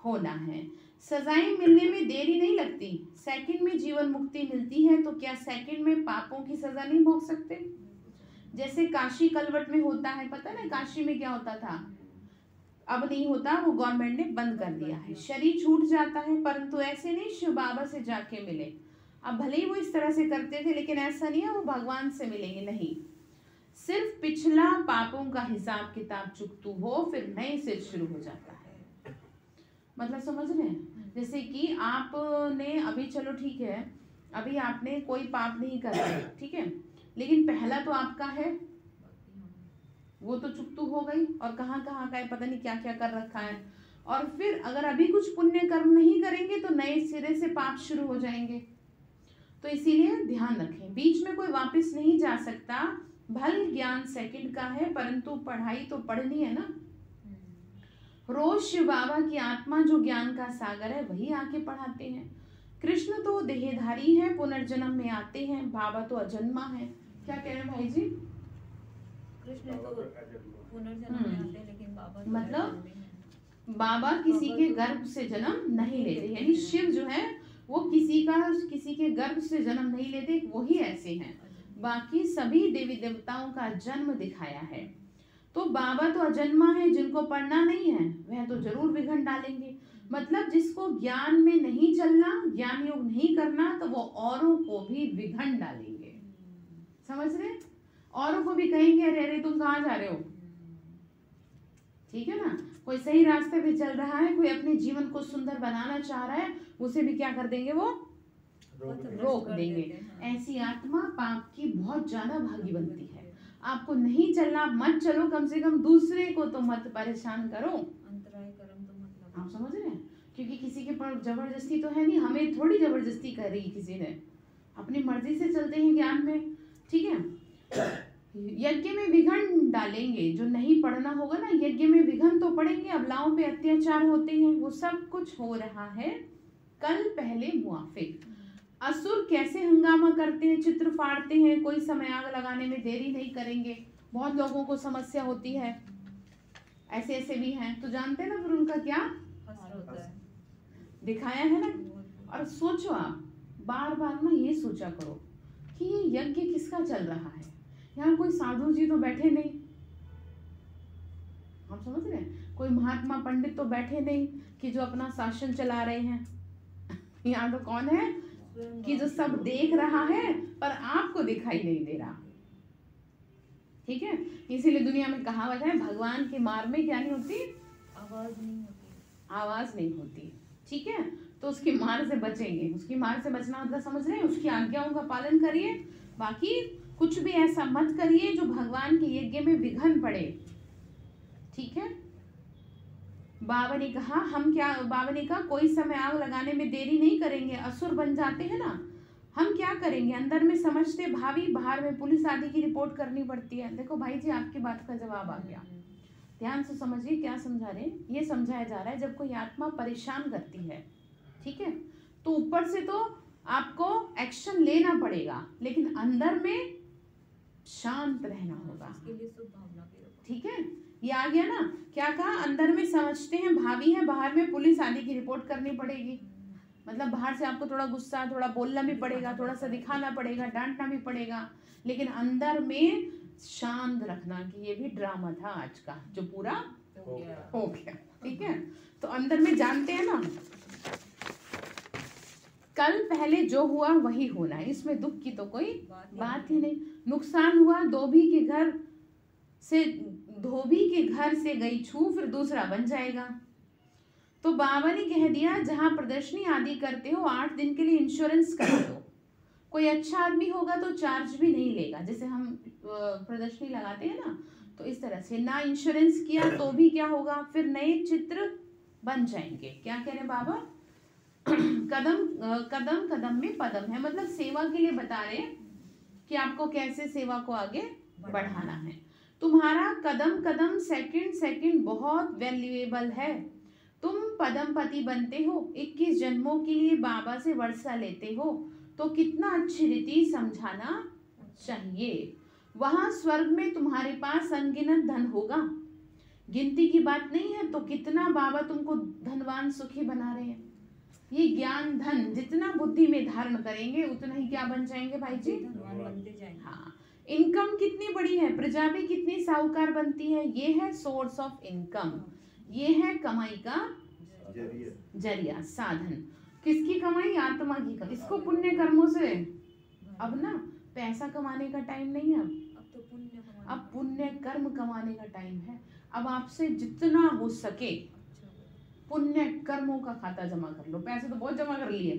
होना है। सजाएं मिलने में देरी नहीं लगती, सेकंड में जीवन मुक्ति मिलती है, तो क्या सेकंड में पापों की सजा नहीं भोग सकते। जैसे काशी कलवट में होता है, पता है ना काशी में क्या होता था, अब नहीं होता, वो गवर्नमेंट ने बंद कर दिया है, शरीर छूट जाता है। परंतु ऐसे नहीं शिव बाबा से जाके मिले, अब भले ही वो इस तरह से करते थे, लेकिन ऐसा नहीं है वो भगवान से मिलेंगे, नहीं, सिर्फ पिछला पापों का हिसाब किताब चुकतू हो, फिर नए से शुरू हो जाता है। मतलब समझ रहे हैं, जैसे कि आपने अभी, चलो ठीक है, अभी आपने कोई पाप नहीं करा, ठीक है, लेकिन पहला तो आपका है, वो तो चुकतू हो गई, और कहाँ कहाँ का है पता नहीं क्या क्या कर रखा है। और फिर अगर अभी कुछ पुण्य कर्म नहीं करेंगे तो नए सिरे से पाप शुरू हो जाएंगे। तो इसीलिए ध्यान रखें, बीच में कोई वापस नहीं जा सकता। भल ज्ञान सेकंड का है, परंतु पढ़ाई तो पढ़नी है ना। रोज शिव बाबा की आत्मा जो ज्ञान का सागर है वही आके पढ़ाते हैं। कृष्ण तो देहधारी है, पुनर्जन्म में आते हैं, बाबा तो अजन्मा है। क्या कह रहे हैं भाई जी,
कृष्ण तो पुनर्जन्म में आते हैं, लेकिन बाबा तो
मतलब बाबा किसी के गर्भ से जन्म नहीं लेते, यानी शिव जो है वो किसी के गर्भ से जन्म नहीं लेते, वही ऐसे हैं। बाकी सभी देवी देवताओं का जन्म दिखाया है। तो बाबा तो अजन्मा है, जिनको पढ़ना नहीं है वह तो जरूर विघन डालेंगे। मतलब जिसको ज्ञान में नहीं चलना, ज्ञान योग नहीं करना, तो वो औरों को भी विघन डालेंगे। समझ रहे, औरों को भी कहेंगे अरे अरे तुम कहाँ जा रहे हो, ठीक है ना। कोई सही रास्ते पे चल रहा है, कोई अपने जीवन को सुंदर बनाना चाह रहा है, उसे भी क्या कर देंगे, वो रोक देंगे। ऐसी आत्मा पाप की बहुत ज्यादा भागी बनती है। आपको नहीं चलना, मत चलो, कम से कम दूसरे को तो मत परेशान करो,
अंतराय कर्म तो मतलब
आप समझ रहे हैं। क्योंकि किसी के पर जबरदस्ती तो है नहीं, हमें थोड़ी जबरदस्ती कर रही किसी ने, अपनी मर्जी से चलते हैं ज्ञान में, ठीक है। यज्ञ में विघन डालेंगे, जो नहीं पढ़ना होगा ना, यज्ञ में विघन तो पड़ेंगे। अबलाओं पे अत्याचार होते हैं, वो सब कुछ हो रहा है कल पहले मुआफिक। असुर कैसे हंगामा करते हैं, चित्र फाड़ते हैं, कोई समय आग लगाने में देरी नहीं करेंगे। बहुत लोगों को समस्या होती है, ऐसे ऐसे भी हैं, तो जानते हैं ना फिर उनका क्या
होता है,
दिखाया है ना। और सोचो आप, बार बार ना ये सोचा करो कि ये यज्ञ किसका चल रहा है। यहाँ कोई साधु जी तो बैठे नहीं, आप समझ रहे हैं, कोई महात्मा पंडित तो बैठे नहीं कि जो अपना शासन चला रहे हैं। यहाँ तो कौन है कि जो सब देख रहा है पर आपको दिखाई नहीं दे रहा, ठीक है। इसीलिए दुनिया में कहावत है, भगवान के मार में क्या नहीं होती,
आवाज नहीं होती,
आवाज नहीं होती, ठीक है। तो उसकी मार से बचेंगे। उसकी मार से बचना मतलब समझ रहे हैं, उसकी आज्ञाओं का पालन करिए, बाकी कुछ भी ऐसा मत करिए जो भगवान के यज्ञ में विघ्न पड़े, ठीक है। बाबा ने कहा बाबा ने कहा कोई समय आग लगाने में देरी नहीं करेंगे। असुर बन जाते हैं ना, हम क्या करेंगे, अंदर में समझते भावी, बाहर में पुलिस आदि की रिपोर्ट करनी पड़ती है। देखो भाई जी, आपकी बात का जवाब आ गया, ध्यान से समझिए क्या समझा रहे हैं। ये समझाया जा रहा है जब कोई आत्मा परेशान करती है, ठीक है, तो ऊपर से तो आपको एक्शन लेना पड़ेगा, लेकिन अंदर में शांत रहना होगा, ठीक है। ये आ गया ना, क्या कहा, अंदर में समझते हैं भावी है, बाहर में पुलिस आदि की रिपोर्ट करनी पड़ेगी। मतलब बाहर से आपको थोड़ा गुस्सा, थोड़ा बोलना भी पड़ेगा, थोड़ा सा दिखाना पड़ेगा, डांटना भी पड़ेगा, लेकिन अंदर में शांत रखना कि ये भी ड्रामा था आज का जो पूरा हो गया, ठीक है। तो अंदर में जानते हैं ना, कल पहले जो हुआ वही होना है, इसमें दुख की तो कोई बात ही नहीं। नुकसान हुआ, धोबी के घर से गई छू, फिर दूसरा बन जाएगा। तो बाबा ने कह दिया जहां प्रदर्शनी आदि करते हो 8 दिन के लिए इंश्योरेंस करा दो। कोई अच्छा आदमी होगा तो चार्ज भी नहीं लेगा, जैसे हम प्रदर्शनी लगाते हैं ना, तो इस तरह से ना इंश्योरेंस किया तो भी क्या होगा, फिर नए चित्र बन जाएंगे। क्या कह रहे हैं बाबा, कदम कदम में पदम है, मतलब सेवा के लिए बता रहे हैं कि आपको कैसे सेवा को आगे बढ़ाना है। तुम्हारा कदम कदम, सेकंड सेकंड बहुत वैल्यूएबल है। तुम पदमपति बनते हो, 21 जन्मों के लिए बाबा से वर्षा लेते हो, तो कितना अच्छी रीति समझाना चाहिए। वहां स्वर्ग में तुम्हारे पास अनगिनत धन होगा, गिनती की बात नहीं है। तो कितना बाबा तुमको धनवान सुखी बना रहे हैं। ये ज्ञान धन जितना बुद्धि में धारण करेंगे उतना ही क्या बन जाएंगे भाई जी,
धनवान बनते जाएंगे।
हाँ, इनकम कितनी बड़ी है, प्रजा भी कितनी साहूकार बनती है। ये है सोर्स ऑफ इनकम, ये है कमाई का जरिया, साधन। किसकी कमाई, आत्मा की कमाई। इसको पुण्य कर्मों से, अब ना पैसा कमाने का टाइम नहीं है, अब पुण्य कर्म कमाने का टाइम है। अब आपसे जितना हो सके पुण्य कर्मों का खाता जमा कर लो। पैसे तो बहुत जमा कर लिए,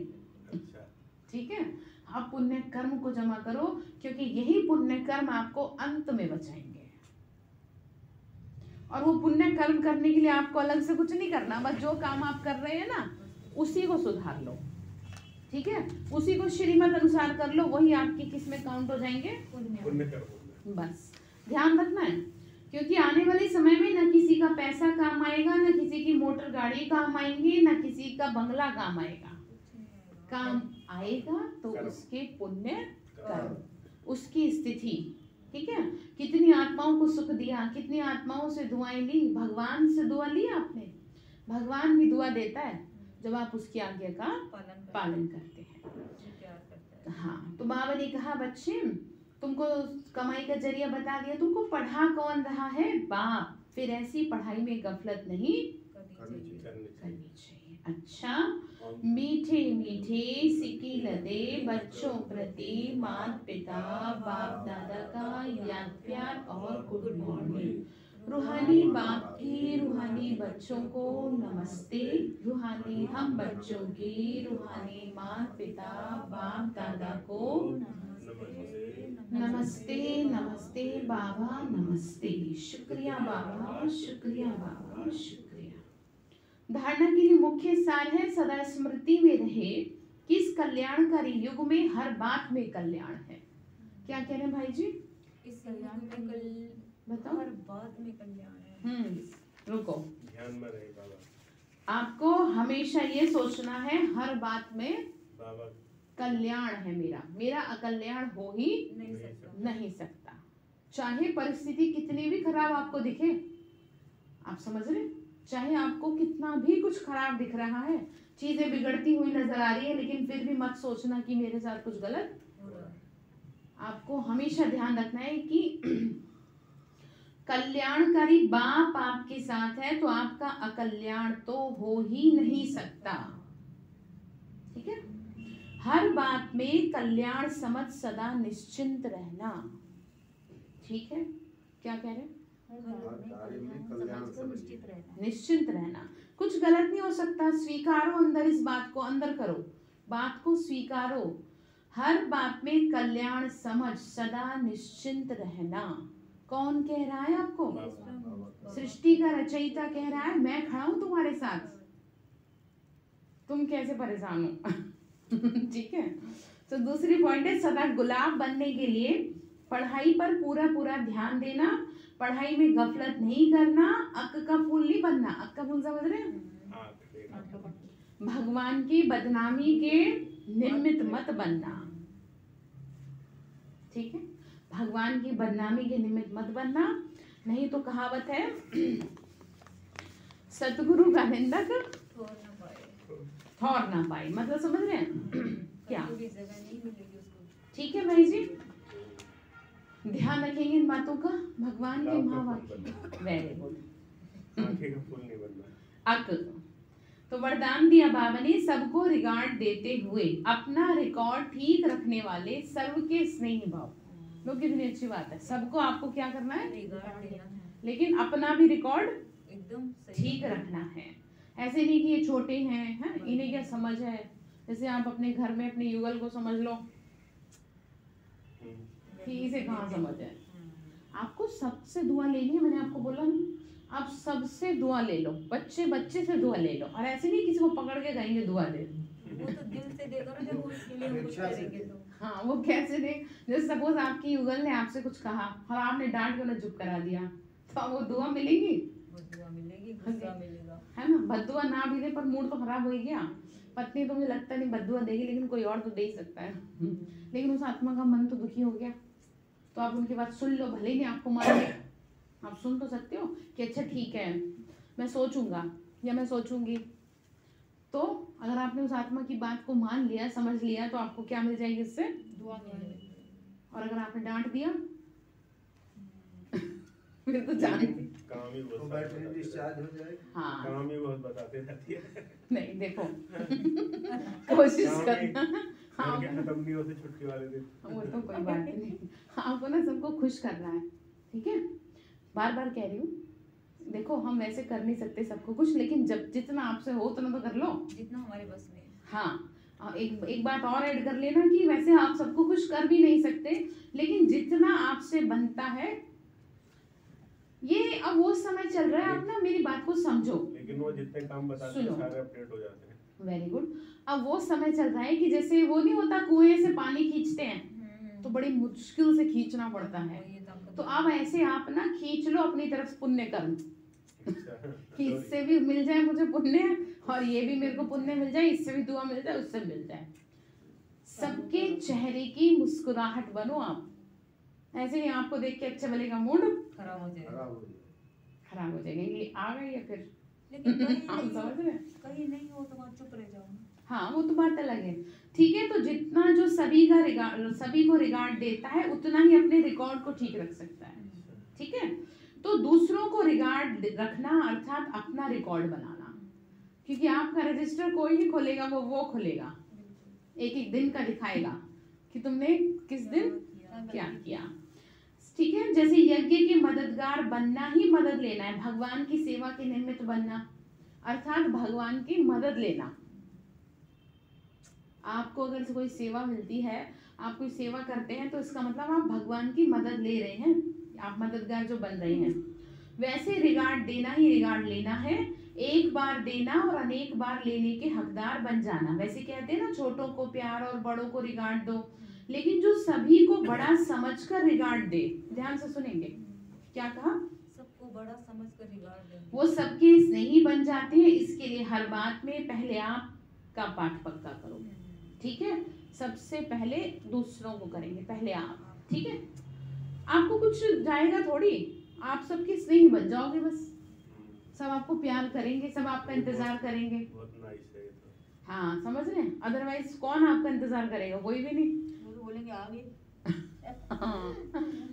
ठीक है, आप पुण्य कर्म को जमा करो, क्योंकि यही पुण्य कर्म आपको अंत में बचाएंगे। और वो पुण्य कर्म करने के लिए आपको अलग से कुछ नहीं करना, बस जो काम आप कर रहे हैं ना उसी को सुधार लो, ठीक है, उसी को श्रीमत अनुसार कर लो, वही आपकी किस में काउंट हो जाएंगे,
पुण्य कर्म।
बस ध्यान रखना है, क्योंकि आने वाले समय में न किसी का पैसा काम आएगा, न किसी की मोटर गाड़ी काम आएंगी, न किसी का बंगला काम आएगा। काम आएगा तो उसके पुण्य कर्म, उसकी स्थिति, ठीक है। कितनी आत्माओं को सुख दिया, कितनी आत्माओं से दुआएं ली, भगवान से दुआ ली आपने, भगवान भी दुआ देता है जब आप उसकी आज्ञा का पालन करते हैं। हाँ, तो बाबा ने कहा बच्चे तुमको कमाई का जरिया बता दिया, तुमको पढ़ा कौन रहा है, बाप, फिर ऐसी पढ़ाई में गफलत नहीं करनी चाहिए। अच्छा, मीठे मीठे सिक्की लदे बच्चों प्रति माता पिता बाप दादा का याद प्यार और गुड मॉर्निंग। रूहानी बाप की रूहानी बच्चों को नमस्ते, रूहानी हम बच्चों की रूहानी माता पिता बाप दादा को नमस्ते। नमस्ते बाबा, नमस्ते, शुक्रिया बाबा, शुक्रिया बाबा, शुक्रिया। धारणा के लिए मुख्य सार है सदा स्मृति में रहे कि इस कल्याणकारी युग में हर बात में कल्याण है। क्या कह रहे हैं भाई जी,
इस कल्याण में
बताओ,
हर बात में कल्याण है।
रुको,
ध्यान में रहे बाबा,
आपको हमेशा ये सोचना है हर बात में
बाबा
कल्याण है, मेरा अकल्याण हो ही नहीं सकता। चाहे परिस्थिति कितनी भी खराब आपको दिखे, आप समझ रहे, चाहे आपको कितना भी कुछ खराब दिख रहा है, चीजें बिगड़ती हुई नजर आ रही है, लेकिन फिर भी मत सोचना कि मेरे साथ कुछ गलत। आपको हमेशा ध्यान रखना है कि कल्याणकारी बाप आपके साथ है तो आपका अकल्याण तो हो ही नहीं सकता, ठीक है। हर बात में कल्याण समझ सदा निश्चिंत रहना, ठीक है। क्या कह रहे हैं, निश्चिंत रहना। कुछ गलत नहीं हो सकता, स्वीकारो अंदर इस बात को, अंदर करो, बात को स्वीकारो। हर बात में कल्याण समझ, सदा निश्चिंत रहना। कौन कह रहा है आपको? सृष्टि का रचयिता कह रहा है, मैं खड़ा हूं तुम्हारे साथ, तुम कैसे परेशान हो। ठीक है। तो दूसरी पॉइंट है, सदा गुलाब बनने के लिए पढ़ाई पर पूरा पूरा ध्यान देना, पढ़ाई में गफलत नहीं करना, अक का फूल नहीं बनना। अक का फूल समझ रहे हैं? भगवान की बदनामी के निमित्त मत बनना। ठीक है, भगवान की बदनामी के निमित्त मत बनना, नहीं तो कहावत है सतगुरु का निंदक ठौर ना पाए। मतलब समझ रहे हैं क्या? ठीक है भाई जी, ध्यान रखेंगे इन बातों का। भगवान के महावाक्य, वेरी गुड। अक तो वरदान दिया बाबा ने, सबको रिगार्ड देते हुए अपना रिकॉर्ड ठीक रखने वाले सर्व के स्नेही भाव। लो कितनी अच्छी बात है, सबको आपको क्या करना है? लेकिन अपना भी रिकॉर्ड
एकदम
ठीक रखना है। ऐसे नहीं कि ये छोटे हैं, इन्हें क्या समझ है। जैसे आप अपने घर में अपने युगल को समझ लो, इसे कहाँ समझ है। आपको सबसे दुआ लेनी है, मैंने आपको बोला नहीं, आप सबसे दुआ ले लो, बच्चे बच्चे से दुआ ले लो। और ऐसे नहीं किसी को पकड़ के कहेंगे दुआ दे,
वो तो दिल से देगा ना, जब वो उसके लिए हम कुछ करेंगे तो।
हाँ, वो कैसे दे? जैसे सपोज आपकी युगल ने आपसे कुछ कहा और आपने डांट के उन्हें चुप करा दिया, तो वो दुआ मिलेगी?
बददुआ मिलेगी, गुस्सा मिलेगा,
है ना। बददुआ ना भी दे पर मूड तो खराब हो ही गया। पत्नी तो मुझे लगता नहीं बददुआ देगी, लेकिन कोई और तो दे ही सकता है। लेकिन उस आत्मा का मन तो दुखी हो गया, तो आप उनकी बात सुन लो, भले ही नहीं आपको मारे, आप सुन तो सकते हो कि अच्छा ठीक है मैं सोचूंगा या मैं सोचूंगी। तो अगर आपने उस आत्मा की बात को मान लिया, समझ लिया, तो आपको क्या मिल जाएगी इससे?
दुआ मिलेगी।
और अगर आपने डांट दिया फिर तो जानते
काम ही बहुत
बैटरी डिस्चार्ज हो जाएगी।
हाँ,
काम ही बहुत बताते रहती है।
नहीं देखो कोशिश
काम ही
करना। हाँ,
क्या खत्म नहीं होते छुट्टी वाले दिन।
वो तो कोई बात नहीं, आपको ना सबको खुश करना है। ठीक है, बार बार कह रही हूँ, देखो हम वैसे कर नहीं सकते सबको खुश, लेकिन जब जितना आपसे हो उतना तो कर लो,
जितना हमारे बस में है।
हाँ। एक बात और ऐड कर लेना कि वैसे आप सबको खुश कर भी नहीं सकते, लेकिन जितना आपसे बनता है। ये अब वो समय चल रहा है, आप ना मेरी बात को समझो।
लेकिन वो जितने काम बताते हैं सारे अपडेट हो जाते हैं।
Very good. अब वो समय चल रहा है कि जैसे वो नहीं होता, कुएं से पानी खींचते हैं तो बड़ी मुश्किल से खींचना पड़ता है। तो अब ऐसे आप ना खींच लो अपनी तरफ पुण्य कर्म, कि इससे भी मिल जाए मुझे पुण्य, और ये भी मेरे को पुण्य मिल जाए, इससे भी दुआ मिल जाए, उससे मिल जाए। सबके चेहरे की मुस्कुराहट बनो आप। ऐसे ही आपको देख के अच्छा बनेगा, मूड
खराब हो जाएगा,
खराब हो जाएगा, ये आ गए या फिर
लेकिन
हम समझ रहे हैं।
कहीं नहीं हो तो वहाँ चुप रह जाओ।
हाँ, वो तो बात अलग है। ठीक है, तो जितना जो सभी को रिगार्ड देता है, उतना ही अपने रिकॉर्ड को ठीक रख सकता है। ठीक है, तो दूसरों को रिगार्ड रखना अर्थात अपना रिकॉर्ड बनाना, क्योंकि आपका रजिस्टर कोई नहीं खोलेगा, वो खोलेगा, एक एक दिन का दिखाएगा कि तुमने किस दिन क्या किया। ठीक है, जैसे यज्ञ के मददगार बनना ही मदद लेना है, भगवान की सेवा के निमित्त बनना अर्थात भगवान की मदद लेना। आपको अगर कोई सेवा मिलती है, आप कोई सेवा करते हैं, तो इसका मतलब आप भगवान की मदद ले रहे हैं, आप मददगार जो बन रहे हैं। वैसे रिगार्ड देना ही रिगार्ड लेना है, एक बार देना और अनेक बार लेने के हकदार बन जाना। वैसे कहते हैं ना, छोटों को प्यार और बड़ों को रिगार्ड दो, लेकिन जो सभी को बड़ा समझकर रिगार्ड दे, ध्यान से सुनेंगे क्या कहा,
सबको बड़ा समझकर रिगार्ड देंगे,
वो सबके स्नेही बन जाते हैं। इसके लिए हर बात में पहले आप का पाठ पक्का करो। ठीक है, सबसे पहले दूसरों को करेंगे, पहले आप। ठीक है, आपको कुछ जाएगा थोड़ी, आप सबके स्नेही बन जाओगे, बस सब आपको प्यार करेंगे, सब आपका इंतजार करेंगे।
बहुत नाइस है ये तो।
हाँ, समझ रहे हैं। अदरवाइज कौन आपका इंतजार करेगा, कोई भी नहीं।
वो तो बोलेंगे आगे।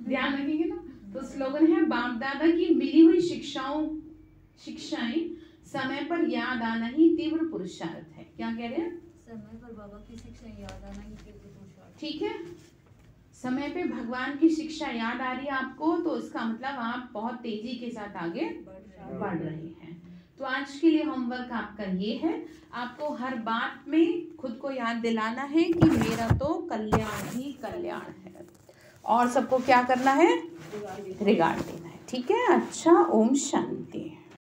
ध्यान रखेंगे ना। तो स्लोगन है, बाप दादा की मिली हुई शिक्षाएं समय पर याद आना ही तीव्र पुरुषार्थ है। क्या कह रहे हैं?
समय पर बाबा की शिक्षा याद आना ही तीव्र पुरुषार्थ।
ठीक है, समय पे भगवान की शिक्षा याद आ रही है आपको, तो इसका मतलब आप बहुत तेजी के साथ आगे बढ़ रहे हैं। तो आज के लिए होमवर्क आपका ये है, आपको हर बात में खुद को याद दिलाना है कि मेरा तो कल्याण ही कल्याण है, और सबको क्या करना है, रिगार्ड देना है। ठीक है, अच्छा, ओम शांति।